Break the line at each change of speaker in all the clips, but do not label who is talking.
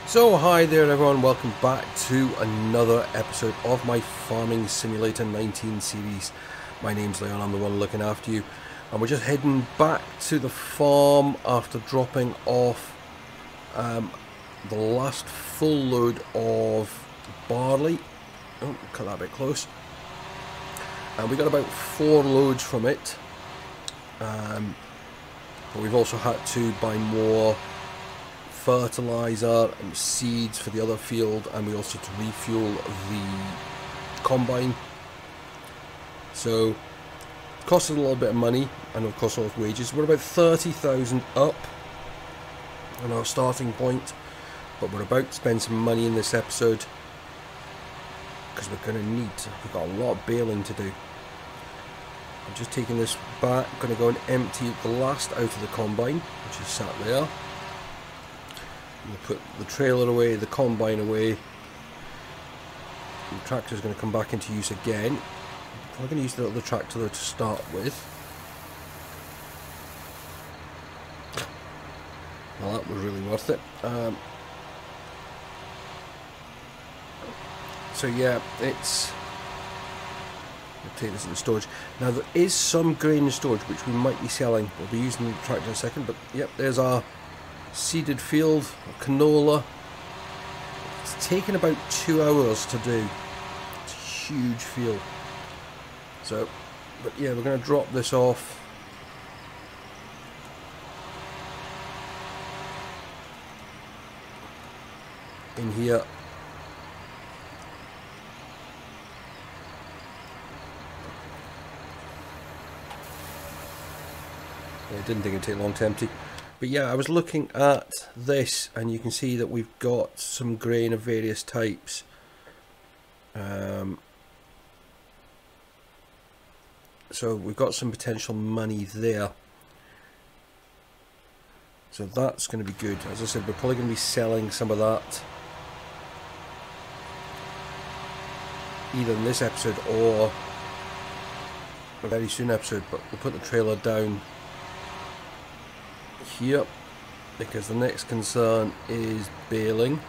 So hi there everyone, welcome back to another episode of my Farming Simulator 19 series. My name's Leon, I'm the one looking after you, and we're just heading back to the farm after dropping off the last full load of barley. Oh, cut that a bit close. And we got about 4 loads from it, but we've also had to buy more fertilizer and seeds for the other field, and we also had to refuel the combine. So it cost us a little bit of money, and of course all of wages. We're about 30,000 up on our starting point, but we're about to spend some money in this episode because we're going to we've got a lot of baling to do. I'm just taking this back, going to go and empty the last out of the combine, which is sat there. We'll put the trailer away, the combine away. The tractor's going to come back into use again. We're going to use the other tractor though to start with. Well, that was really worth it. So yeah, we'll take this into storage. Now there is some grain in storage which we might be selling. We'll be using the tractor in a second, but yep, there's our seeded field, canola. It's taken about 2 hours to do. It's a huge field. So, but yeah, we're going to drop this off. In here. I didn't think it'd take long to empty. But yeah, I was looking at this, and you can see that we've got some grain of various types. So we've got some potential money there. So that's going to be good. As I said, we're probably going to be selling some of that either in this episode or a very soon episode. But we'll put the trailer down here because the next concern is baling.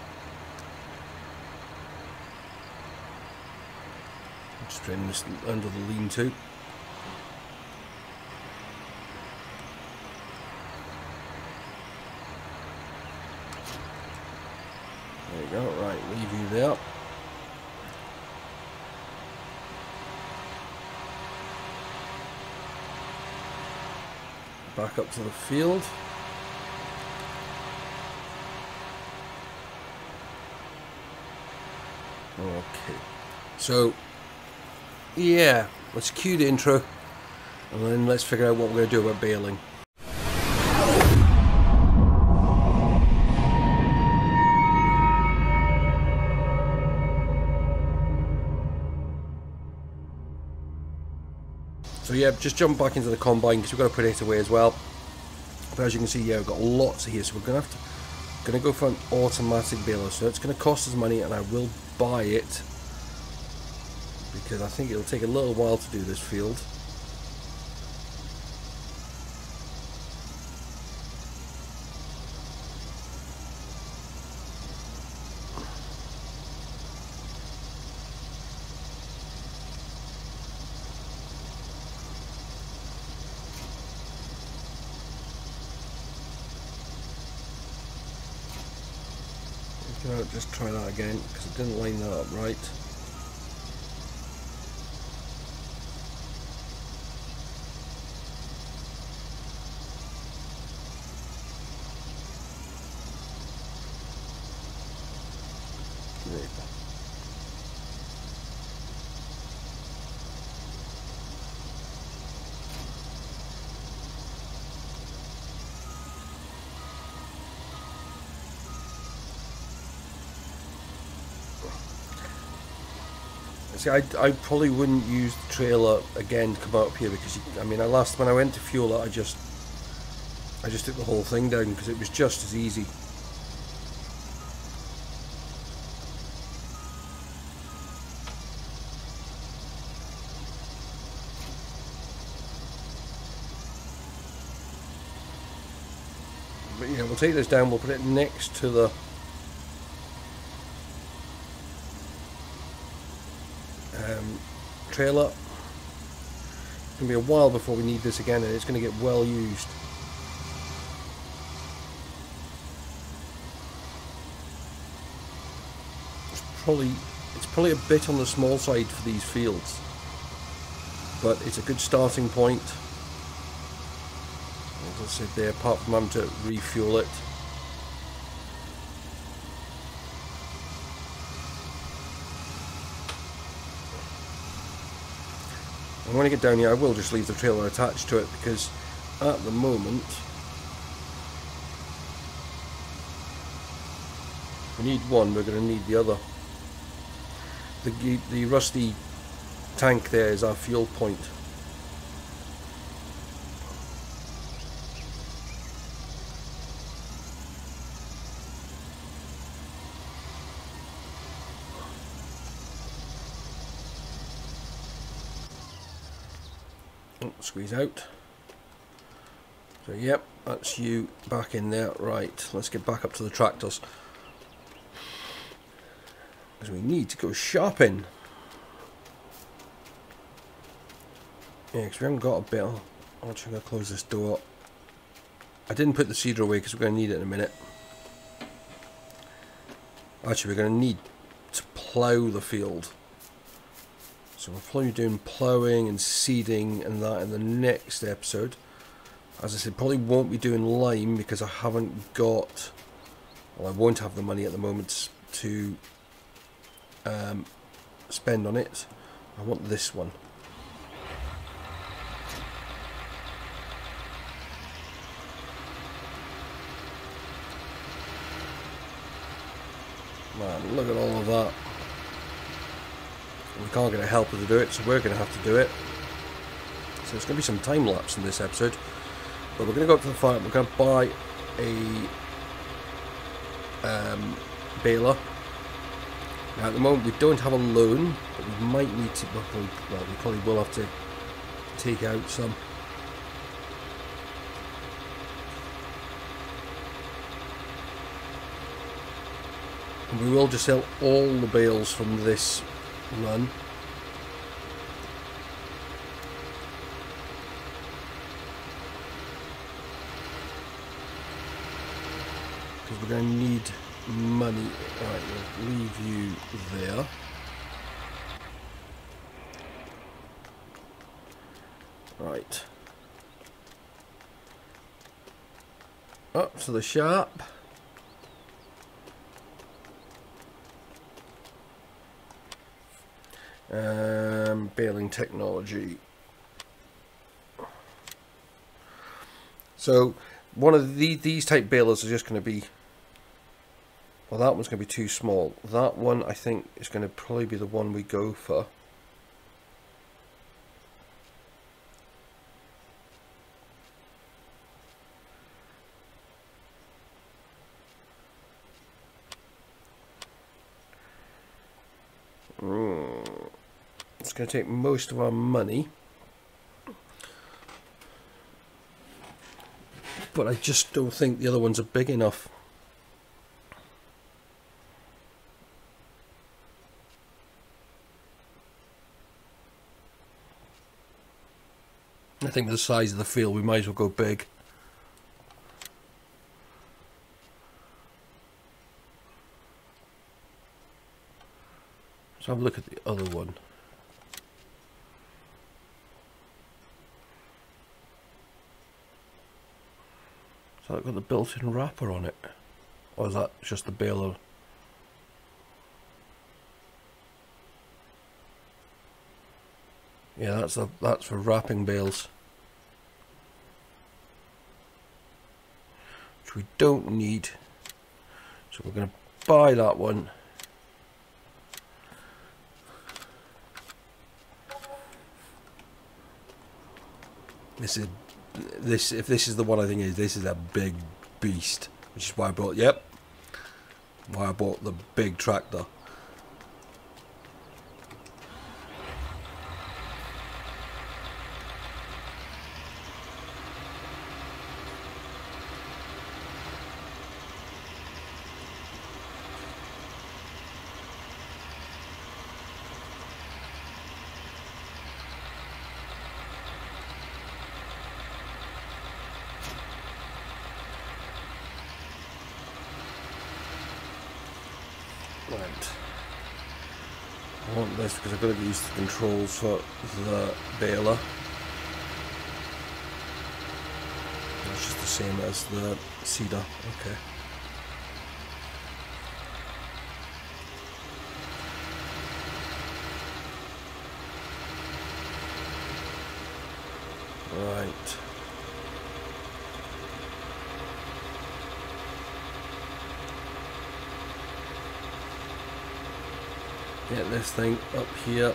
I'm just putting this under the lean-to. There you go, right, leave you there. Back up to the field. Okay, so yeah, let's cue the intro and then let's figure out what we're going to do about baling. So yeah, just jump back into the combine because we've got to put it away as well. But as you can see, yeah, we've got lots here, so we're going to go for an automatic baler. So it's going to cost us money, and I will buy it because I think it'll take a little while to do this field. Just try that again because it didn't line that up right. Great. See, I probably wouldn't use the trailer again to come up here because when I went to fuel it, I just took the whole thing down because it was just as easy. But yeah, we'll take this down, we'll put it next to the trailer. It's going to be a while before we need this again, and it's going to get well used. It's probably a bit on the small side for these fields, but it's a good starting point. As I said there, apart from having to refuel it. And when I get down here, I will just leave the trailer attached to it, because at the moment we need one, we're going to need the other. The rusty tank there is our fuel point. Oh, squeeze out. So yep, that's you back in there. Right, let's get back up to the tractors, because we need to go shopping. Yeah, because we haven't got a bill. I'm actually going to close this door. I didn't put the seeder away because we're going to need it in a minute. Actually, we're going to need to plough the field. So we'll probably be doing ploughing and seeding and that in the next episode. As I said, probably won't be doing lime because I haven't got... Well, I won't have the money at the moment to spend on it. I want this one. Man, look at all of that. We can't get a helper to do it, so we're going to have to do it. So it's going to be some time lapse in this episode. But we're going to go up to the farm. We're going to buy a baler. Now at the moment we don't have a loan, but we might need to. Well, we probably will have to take out some. And we will just sell all the bales from this run. Because we're going to need money. Right, we'll leave you there. Right. Up to the shop. Baling technology. So one of these type balers are just going to be, well, that one's going to be too small. That one I think is going to probably be the one we go for. It's going to take most of our money, but I just don't think the other ones are big enough. I think with the size of the field we might as well go big. Let's have a look at the other one. So it's got the built-in wrapper on it, or is that just the baler? Yeah, that's for wrapping bales, which we don't need. So we're going to buy that one. If this is the one I think is, this is a big beast, which is why I bought, why I bought the big tractor. Right. I want this because I've got to get used to the controls for the baler. It's just the same as the cedar. Okay. Right. Get this thing up here.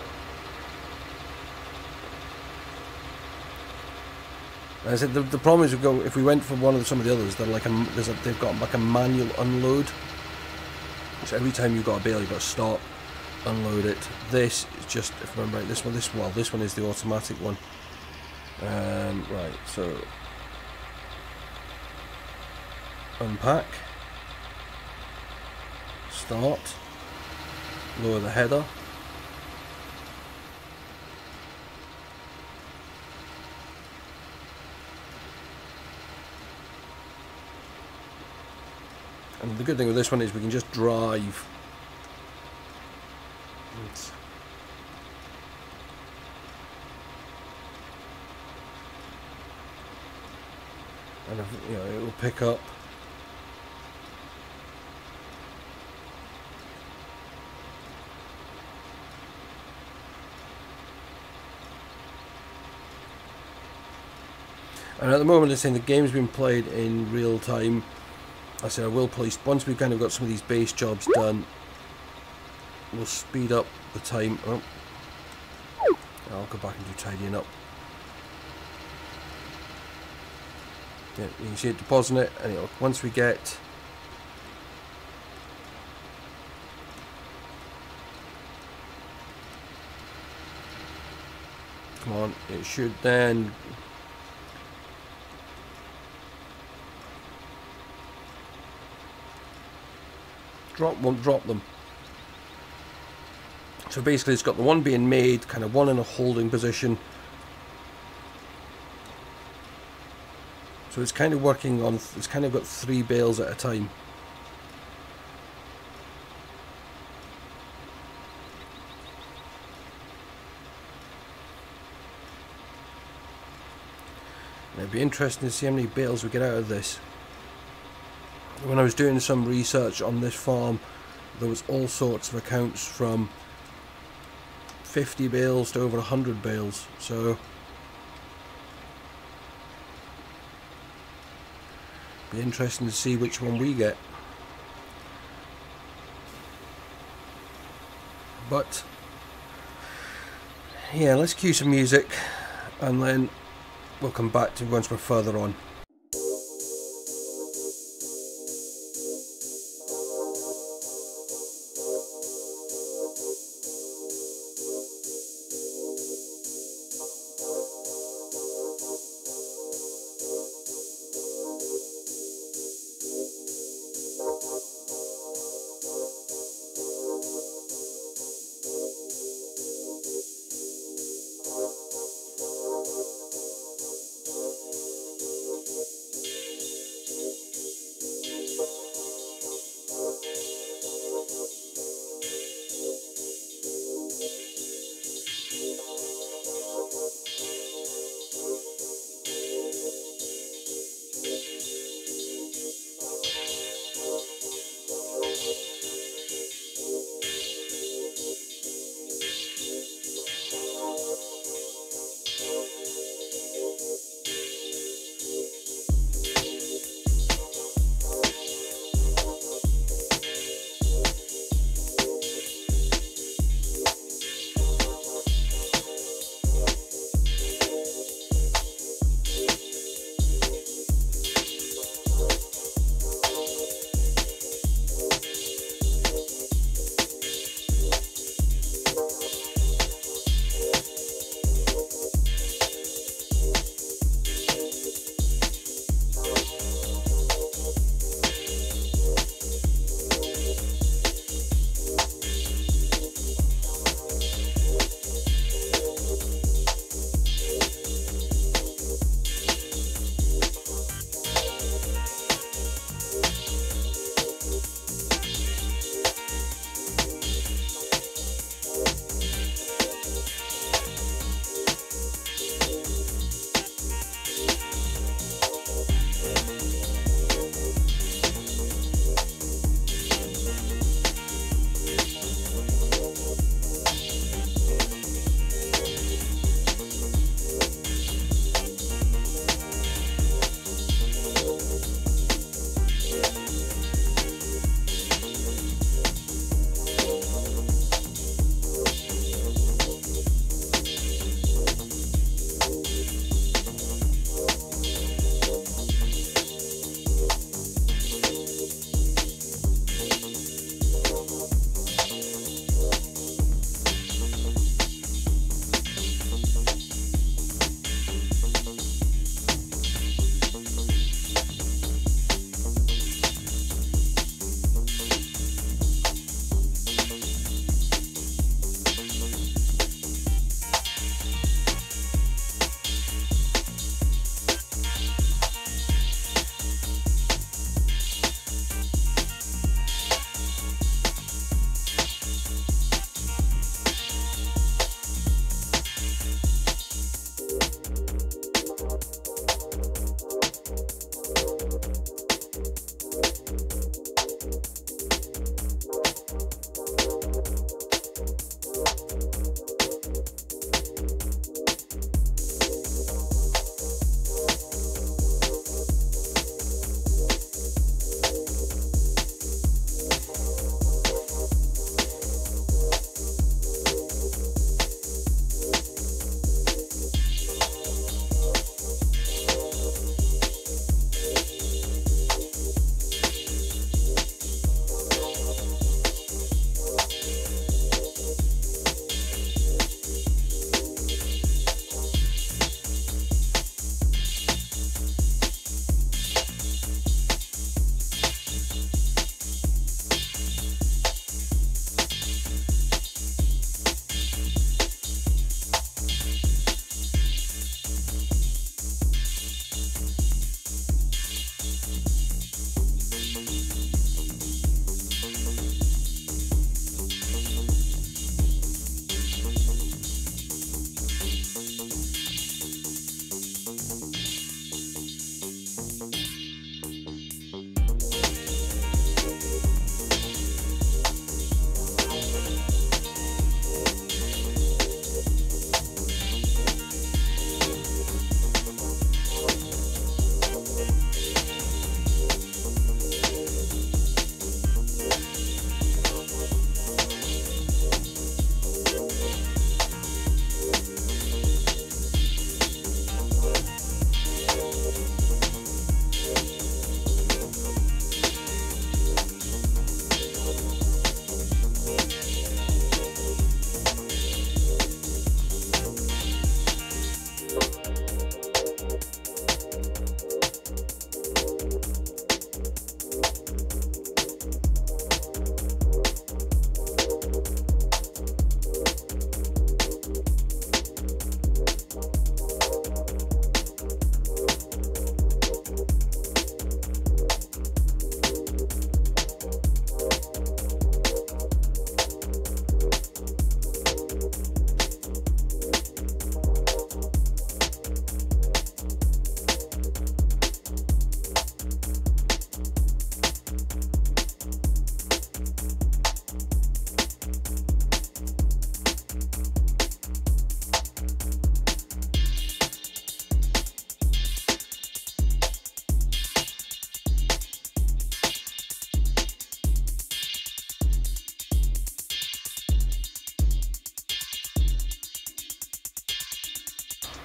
As I said, the problem is if we went for some of the others, they're like they've got like a manual unload. So every time you've got a bale, you've got to stop, unload it. This is just, if I remember right, this one is the automatic one. Right, so unpack, start, lower the header. And the good thing with this one is we can just drive. And you know, it will pick up. And at the moment, it's saying the game's been played in real time. I said I will police once we've kind of got some of these base jobs done. We'll speed up the time. Oh, I'll go back and do tidying up. Yeah, you can see it depositing it, and once we get come on, it should then drop them. So basically it's got the one being made, kind of one in a holding position. So it's kind of working on, it's kind of got 3 bales at a time. And it'd be interesting to see how many bales we get out of this. When I was doing some research on this farm, there was all sorts of accounts from 50 bales to over 100 bales, so be interesting to see which one we get. But yeah, let's cue some music and then we'll come back to once we're further on.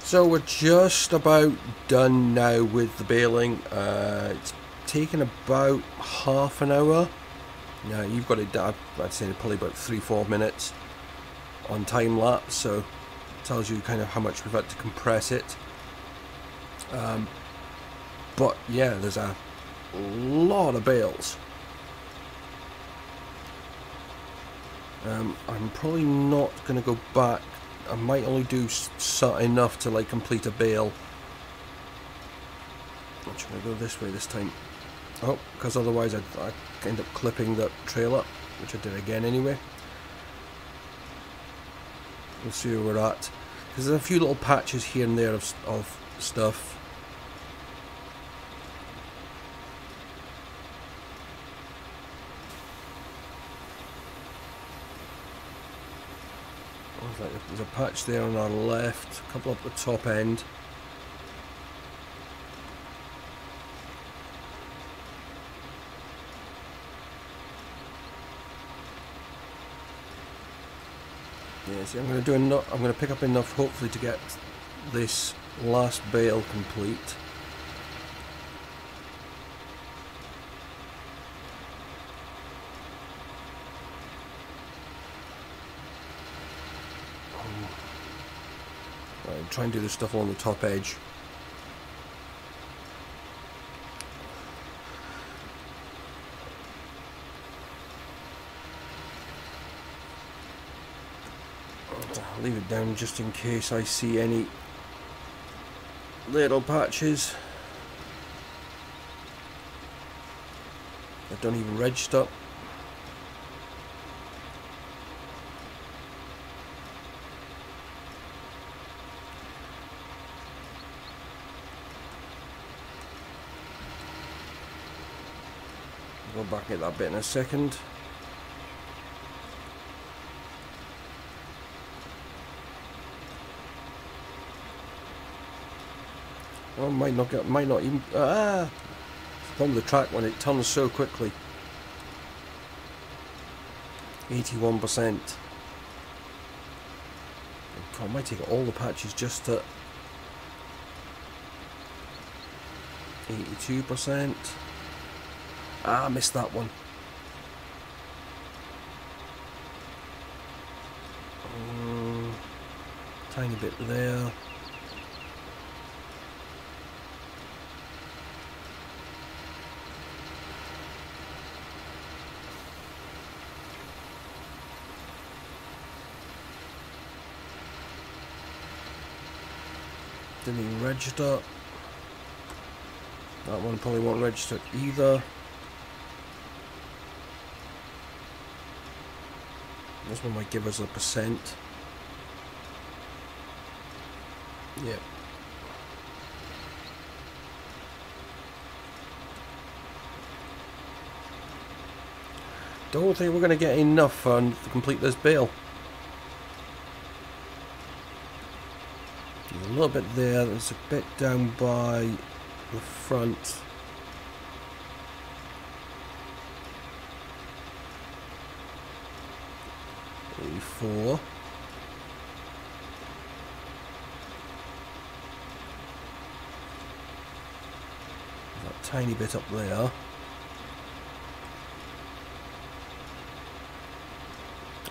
So we're just about done now with the baling. It's taken about half an hour. Now you've got it, I'd say probably about 3-4 minutes on time lapse, so it tells you kind of how much we've had to compress it. But yeah, there's a lot of bales. I'm probably not going to go back. I might only do enough to like complete a bale. I'm just going to go this way this time. Oh, because otherwise I'd end up clipping the trailer, which I did again anyway. We'll see where we're at. Because there's a few little patches here and there of stuff. There's a patch there on our left, a couple up the top end. Yeah, see, I'm going to pick up enough, hopefully, to get this last bale complete. Right, try and do this stuff along the top edge. I'll leave it down just in case I see any little patches that don't even register. Go back at that bit in a second. Oh, might not even. The problem with the track when it turns so quickly. 81%. I might take all the patches just to 82%. Ah, I missed that one. Tiny bit there. Didn't even register. That one probably won't register either. This one might give us a %. Yep. Don't think we're going to get enough to complete this bale. There's a little bit there, there's a bit down by the front. Four. That tiny bit up there.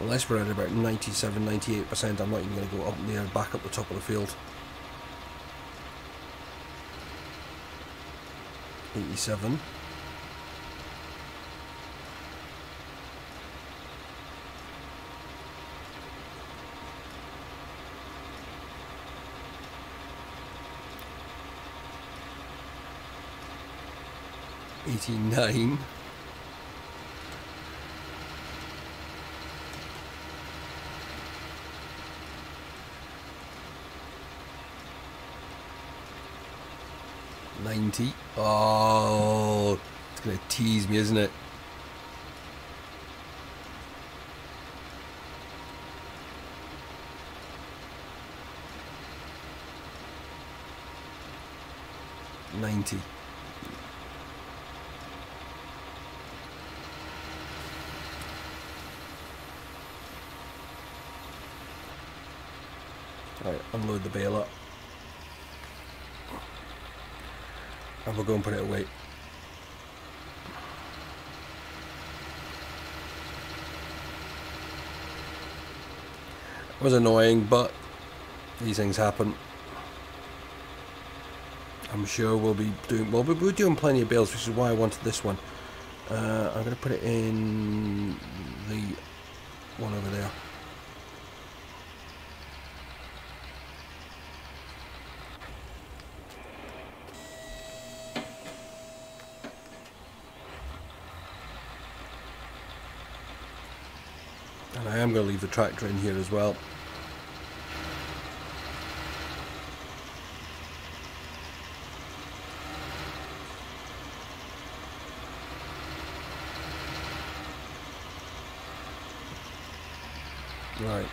Unless we're at about 97-98%, I'm not even going to go up there, back up the top of the field. 87. $89. $90. Oh, it's gonna tease me, isn't it? 90. Right, unload the baler. And we'll go and put it away. It was annoying, but these things happen. I'm sure we'll be doing, well, we're doing plenty of bales, which is why I wanted this one. I'm going to put it in the one over there. And I am going to leave the tractor in here as well. Right.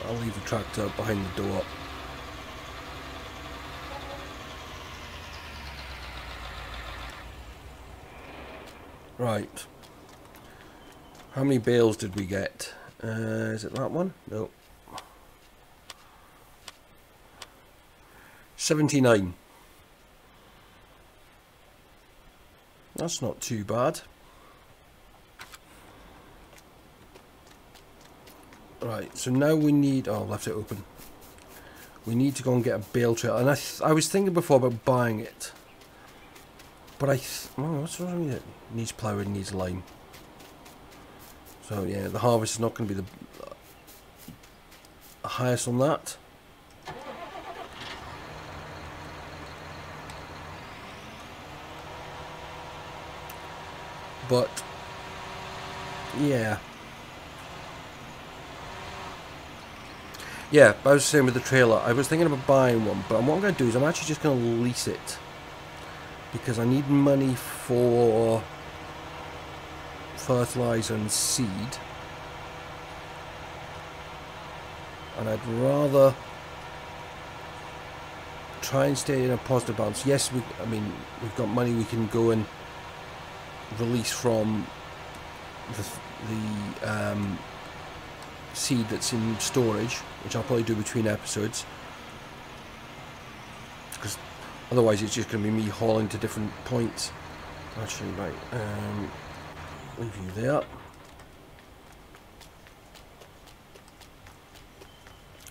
I'll leave the tractor behind the door. Right. How many bales did we get? Is it that one? No. 79. That's not too bad. Right, so now we need, oh, I've left it open. We need to go and get a bale trailer. And I was thinking before about buying it. But oh, what's wrong with it? Needs ploughing, needs lime. So yeah, the harvest is not going to be the highest on that. But yeah, I was saying with the trailer, I was thinking about buying one, but what I'm going to do is I'm actually just going to lease it, because I need money for fertilizer and seed, and I'd rather try and stay in a positive balance. Yes, I mean, we've got money we can go and release from the seed that's in storage, which I'll probably do between episodes, because otherwise it's just going to be me hauling to different points. Actually, right, leave you there.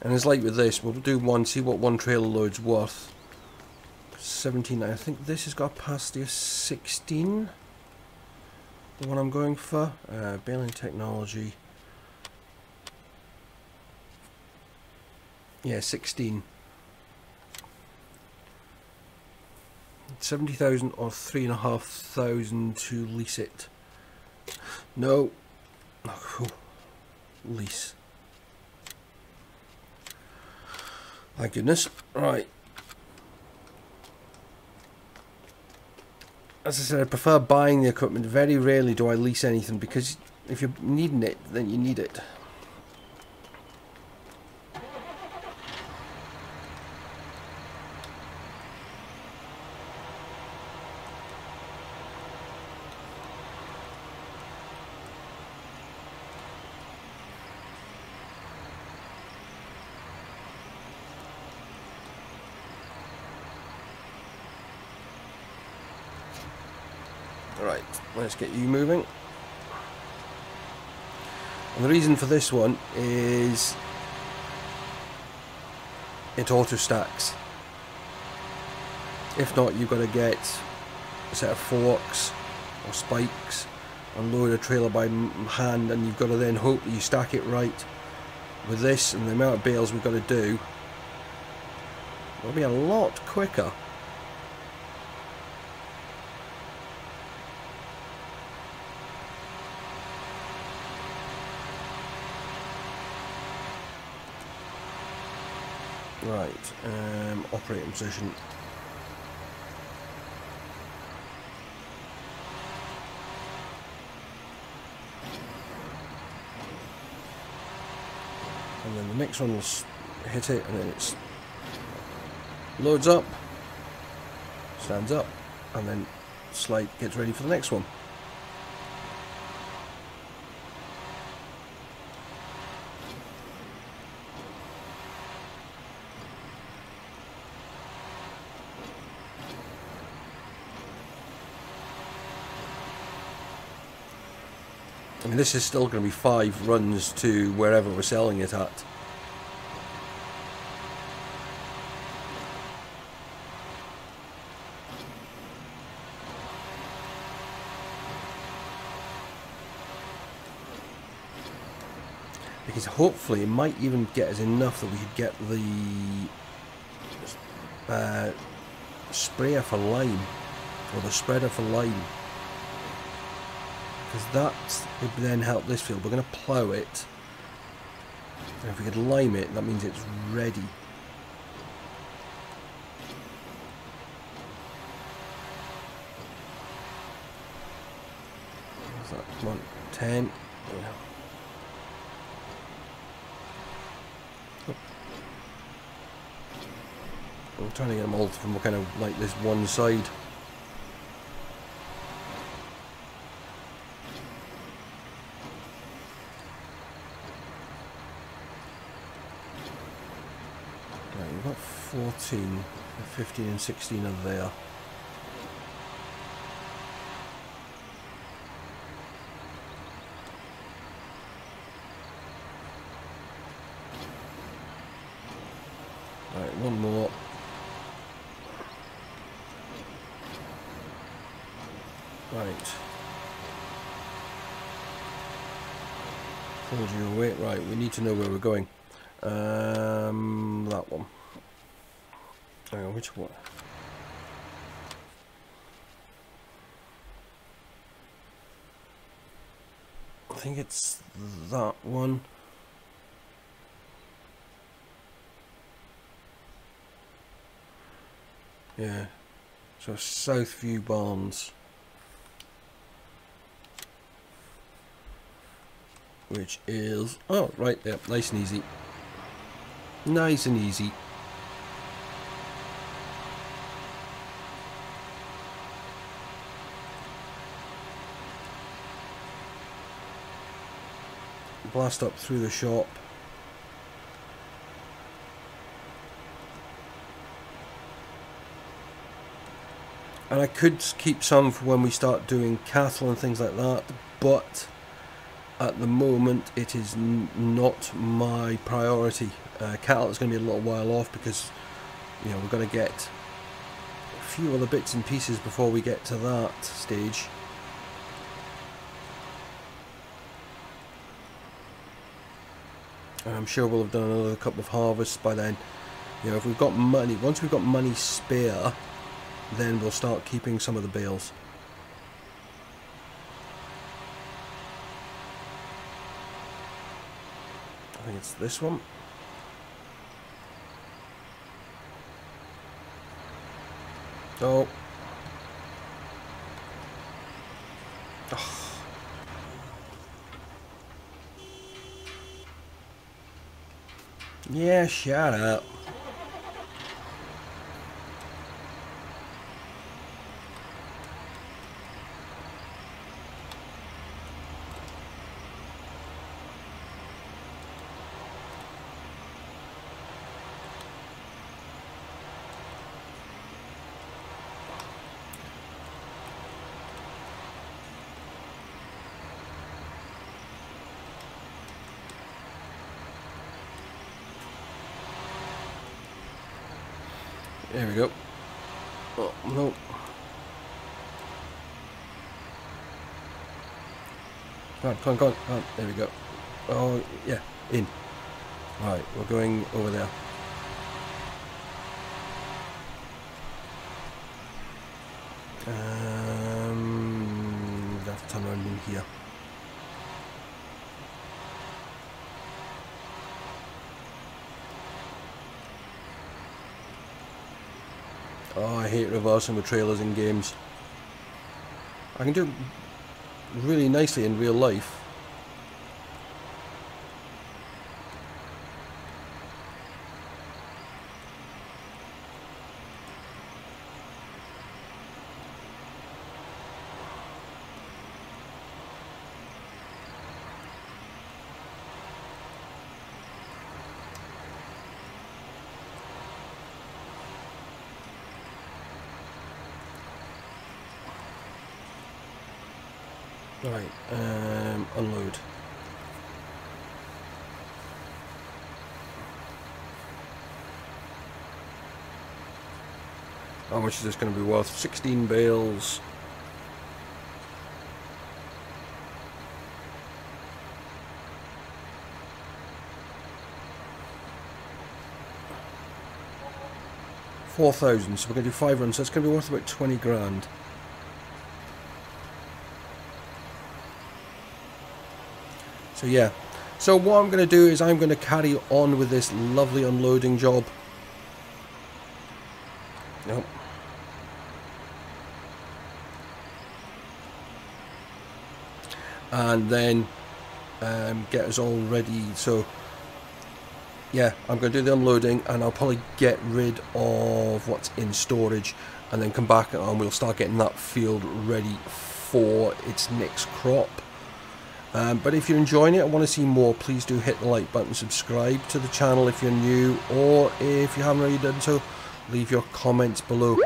And it's like with this, we'll do one, see what one trailer load's worth. 17, I think this has got past the 16. The one I'm going for, baling technology. Yeah, 16. 70,000 or 3,500 to lease it. No. Oh, lease. Thank goodness. Right. As I said, I prefer buying the equipment. Very rarely do I lease anything, because if you're needing it, then you need it. Right, let's get you moving. And the reason for this one is it auto stacks. If not, you've got to get a set of forks or spikes and load a trailer by hand, and you've got to then hope that you stack it right. With this and the amount of bales we've got to do, it'll be a lot quicker. Right, operating position. and then the next one will hit it, and then it loads up, stands up, and then slide gets ready for the next one. I mean, this is still going to be 5 runs to wherever we're selling it at. Because hopefully it might even get us enough that we could get the sprayer for lime, or the spreader for lime. Because that would then help this field. We're going to plough it, and if we could lime it, that means it's ready. What's that? Come on, 10. Yeah. Oh. I'm trying to get them all from kind of like this one side. We've got 14, 15 and 16 are there. Right, one more. Right. Hold you away. Right, we need to know where we're going. That one. Hang on, which one? I think it's that one. Yeah. So Southview Barns. Which is, oh right there, nice and easy. Nice and easy. Blast up through the shop. And I could keep some for when we start doing cattle and things like that, but at the moment it is not my priority. Cattle is going to be a little while off because, you know, we're going to get a few other bits and pieces before we get to that stage. And I'm sure we'll have done another couple of harvests by then. You know, if we've got money, once we've got money spare, then we'll start keeping some of the bales. I think it's this one. Oh. Oh. Yeah, shut up. There we go. Oh, no. Come on, come on, come on, come on. There we go. Oh, yeah, in. Right, we're going over there. We have to turn around in here. Oh, I hate reversing with trailers in games. I can do it really nicely in real life. Right, unload. How much is this going to be worth? 16 bales. $4,000, so we're going to do 5 runs, so it's going to be worth about 20 grand. So yeah, so what I'm going to do is I'm going to carry on with this lovely unloading job. Nope. And then get us all ready. So yeah, I'm going to do the unloading, and I'll probably get rid of what's in storage and then come back and we'll start getting that field ready for its next crop. But if you're enjoying it and want to see more, please do hit the like button, subscribe to the channel if you're new, or if you haven't already done so, leave your comments below.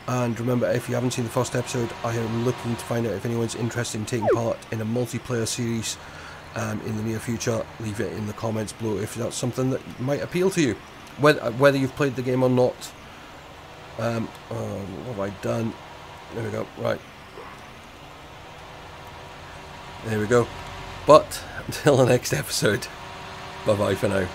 And remember, if you haven't seen the first episode, I am looking to find out if anyone's interested in taking part in a multiplayer series in the near future. Leave it in the comments below if that's something that might appeal to you, whether you've played the game or not. What have I done? There we go. Right, there we go. But until the next episode, bye bye for now.